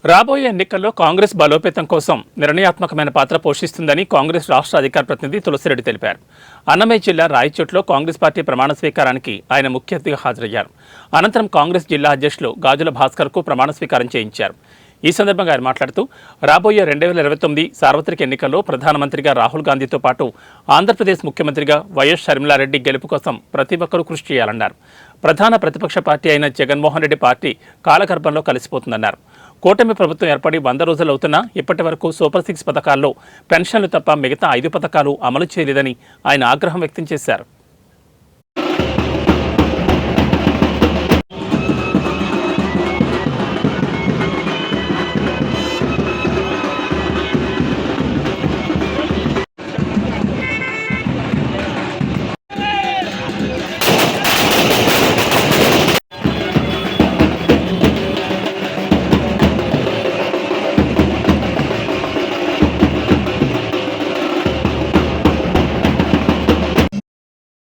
రాబోయే ఎన్నికల్లో కాంగ్రెస్ బలోపేతం కోసం నిర్ణయాత్మకమైన పాత్ర పోషిస్తుందని కాంగ్రెస్ రాష్ట్ర అధికార ప్రతినిధి తులసిరెడ్డి తెలిపారు. అన్నమయ్య జిల్లా రాయచోట్లో కాంగ్రెస్ పార్టీ ప్రమాణ స్వీకారానికి ఆయన ముఖ్య అతిథిగా హాజరయ్యారు. అనంతరం కాంగ్రెస్ జిల్లా అధ్యక్షులు గాజుల భాస్కర్కు ప్రమాణ స్వీకారం చేయించారు. ఈ సందర్భంగా ఆయన మాట్లాడుతూ రాబోయే 2029 సార్వత్రిక ఎన్నికల్లో ప్రధానమంత్రిగా రాహుల్ గాంధీతో పాటు ఆంధ్రప్రదేశ్ ముఖ్యమంత్రిగా వైఎస్ షర్మిలారెడ్డి గెలుపు కోసం ప్రతి ఒక్కరూ కృషి చేయాలన్నారు. ప్రధాన ప్రతిపక్ష పార్టీ అయిన జగన్మోహన్ రెడ్డి పార్టీ కాలగర్భంలో కలిసిపోతుందన్నారు. కూటమి ప్రభుత్వం ఏర్పడి 100 రోజులు అవుతున్నా ఇప్పటి వరకు సూపర్ 6 పథకాల్లో పెన్షన్లు తప్ప మిగతా 5 పథకాలు అమలు చేయలేదని ఆయన ఆగ్రహం వ్యక్తం చేశారు.